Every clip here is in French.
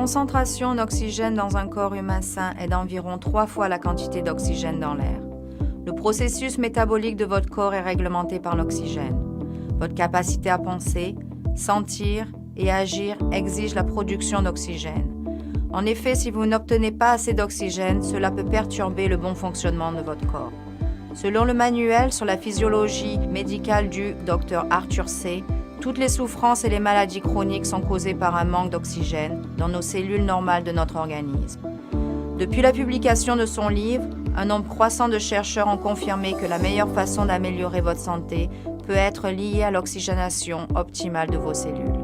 concentration en oxygène dans un corps humain sain est d'environ 3 fois la quantité d'oxygène dans l'air. Le processus métabolique de votre corps est réglementé par l'oxygène. Votre capacité à penser, sentir et agir exige la production d'oxygène. En effet, si vous n'obtenez pas assez d'oxygène, cela peut perturber le bon fonctionnement de votre corps. Selon le manuel sur la physiologie médicale du Dr Arthur C., toutes les souffrances et les maladies chroniques sont causées par un manque d'oxygène dans nos cellules normales de notre organisme. Depuis la publication de son livre, un nombre croissant de chercheurs ont confirmé que la meilleure façon d'améliorer votre santé peut être liée à l'oxygénation optimale de vos cellules.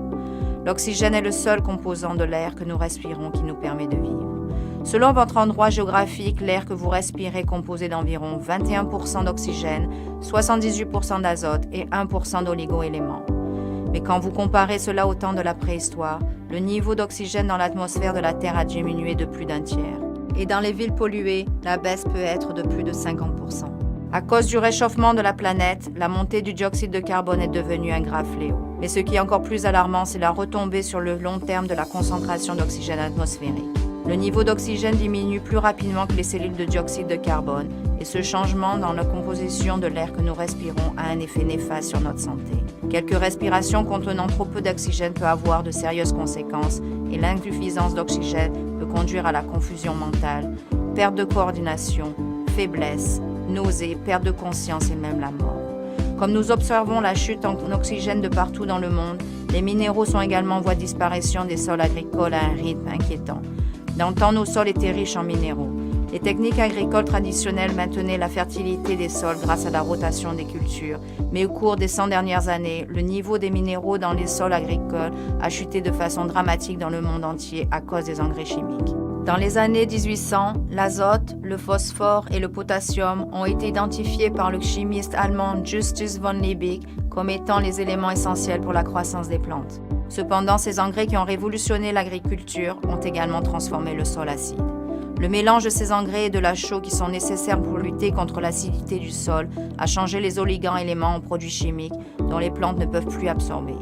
L'oxygène est le seul composant de l'air que nous respirons qui nous permet de vivre. Selon votre endroit géographique, l'air que vous respirez est composé d'environ 21% d'oxygène, 78% d'azote et 1% d'oligo-éléments. Mais quand vous comparez cela au temps de la préhistoire, le niveau d'oxygène dans l'atmosphère de la Terre a diminué de plus d'un tiers. Et dans les villes polluées, la baisse peut être de plus de 50%. À cause du réchauffement de la planète, la montée du dioxyde de carbone est devenue un grave fléau. Mais ce qui est encore plus alarmant, c'est la retombée sur le long terme de la concentration d'oxygène atmosphérique. Le niveau d'oxygène diminue plus rapidement que les cellules de dioxyde de carbone et ce changement dans la composition de l'air que nous respirons a un effet néfaste sur notre santé. Quelques respirations contenant trop peu d'oxygène peut avoir de sérieuses conséquences et l'insuffisance d'oxygène peut conduire à la confusion mentale, perte de coordination, faiblesse, nausées, perte de conscience et même la mort. Comme nous observons la chute en oxygène de partout dans le monde, les minéraux sont également en voie de disparition des sols agricoles à un rythme inquiétant. Dans le temps, nos sols étaient riches en minéraux. Les techniques agricoles traditionnelles maintenaient la fertilité des sols grâce à la rotation des cultures, mais au cours des 100 dernières années, le niveau des minéraux dans les sols agricoles a chuté de façon dramatique dans le monde entier à cause des engrais chimiques. Dans les années 1800, l'azote, le phosphore et le potassium ont été identifiés par le chimiste allemand Justus von Liebig comme étant les éléments essentiels pour la croissance des plantes. Cependant, ces engrais qui ont révolutionné l'agriculture ont également transformé le sol acide. Le mélange de ces engrais et de la chaux qui sont nécessaires pour lutter contre l'acidité du sol a changé les oligo-éléments en produits chimiques dont les plantes ne peuvent plus absorber.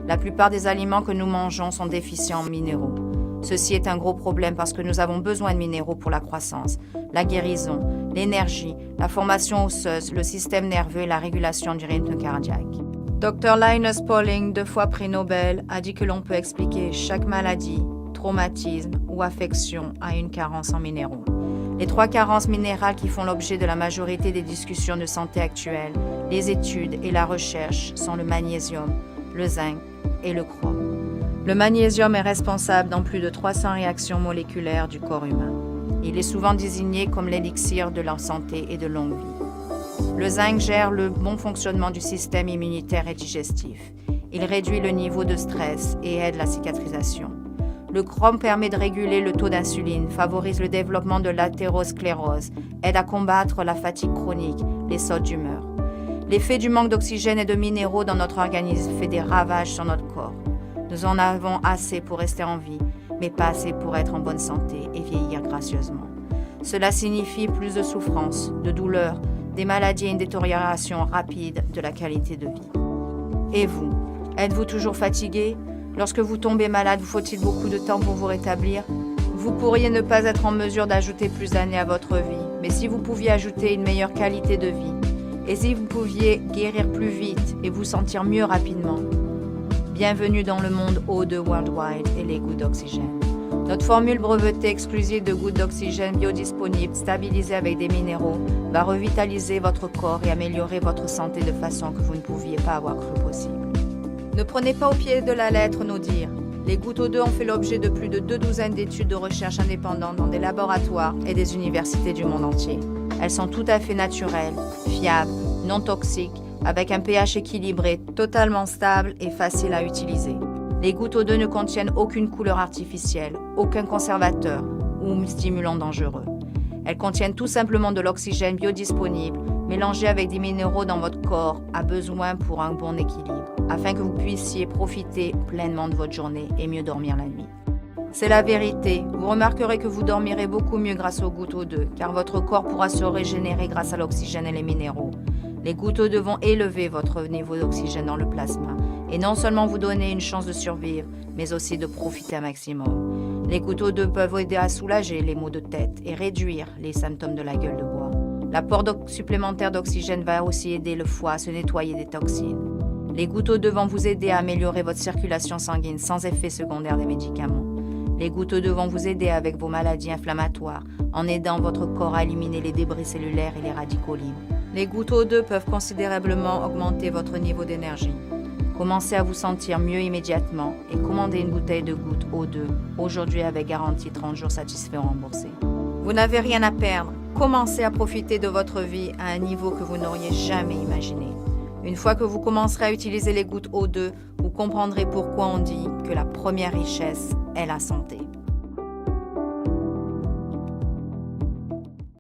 La plupart des aliments que nous mangeons sont déficients en minéraux. Ceci est un gros problème parce que nous avons besoin de minéraux pour la croissance, la guérison, l'énergie, la formation osseuse, le système nerveux et la régulation du rythme cardiaque. Dr Linus Pauling, 2 fois prix Nobel, a dit que l'on peut expliquer chaque maladie, traumatisme ou affection à une carence en minéraux. Les 3 carences minérales qui font l'objet de la majorité des discussions de santé actuelles, les études et la recherche sont le magnésium, le zinc et le chrome. Le magnésium est responsable dans plus de 300 réactions moléculaires du corps humain. Il est souvent désigné comme l'élixir de la santé et de longue vie. Le zinc gère le bon fonctionnement du système immunitaire et digestif. Il réduit le niveau de stress et aide la cicatrisation. Le chrome permet de réguler le taux d'insuline, favorise le développement de l'athérosclérose, aide à combattre la fatigue chronique, les sautes d'humeur. L'effet du manque d'oxygène et de minéraux dans notre organisme fait des ravages sur notre corps. Nous en avons assez pour rester en vie, mais pas assez pour être en bonne santé et vieillir gracieusement. Cela signifie plus de souffrance, de douleur, des maladies et une détérioration rapide de la qualité de vie. Et vous, êtes-vous toujours fatigué? Lorsque vous tombez malade, vous faut-il beaucoup de temps pour vous rétablir? Vous pourriez ne pas être en mesure d'ajouter plus d'années à votre vie, mais si vous pouviez ajouter une meilleure qualité de vie, et si vous pouviez guérir plus vite et vous sentir mieux rapidement. Bienvenue dans le monde O2 Worldwide et les gouttes d'oxygène. Notre formule brevetée exclusive de gouttes d'oxygène biodisponibles, stabilisées avec des minéraux, va revitaliser votre corps et améliorer votre santé de façon que vous ne pouviez pas avoir cru possible. Ne prenez pas au pied de la lettre nos dires. Les gouttes O2 ont fait l'objet de plus de 2 d'études de recherche indépendantes dans des laboratoires et des universités du monde entier. Elles sont tout à fait naturelles, fiables, non toxiques, avec un pH équilibré, totalement stable et facile à utiliser. Les gouttes O2 ne contiennent aucune couleur artificielle, aucun conservateur ou stimulant dangereux. Elles contiennent tout simplement de l'oxygène biodisponible, mélangé avec des minéraux dont votre corps a besoin pour un bon équilibre, afin que vous puissiez profiter pleinement de votre journée et mieux dormir la nuit. C'est la vérité. Vous remarquerez que vous dormirez beaucoup mieux grâce aux gouttes O2, car votre corps pourra se régénérer grâce à l'oxygène et les minéraux. Les gouttes O2 vont élever votre niveau d'oxygène dans le plasma et non seulement vous donner une chance de survivre, mais aussi de profiter un maximum. Les gouttes O2 peuvent aider à soulager les maux de tête et réduire les symptômes de la gueule de bois. L'apport supplémentaire d'oxygène va aussi aider le foie à se nettoyer des toxines. Les gouttes O2 vont vous aider à améliorer votre circulation sanguine sans effet secondaire des médicaments. Les gouttes O2 vont vous aider avec vos maladies inflammatoires en aidant votre corps à éliminer les débris cellulaires et les radicaux libres. Les gouttes O2 peuvent considérablement augmenter votre niveau d'énergie. Commencez à vous sentir mieux immédiatement et commandez une bouteille de gouttes O2 aujourd'hui avec garantie 30 jours satisfaits ou remboursés. Vous n'avez rien à perdre. Commencez à profiter de votre vie à un niveau que vous n'auriez jamais imaginé. Une fois que vous commencerez à utiliser les gouttes O2, vous comprendrez pourquoi on dit que la première richesse est la santé.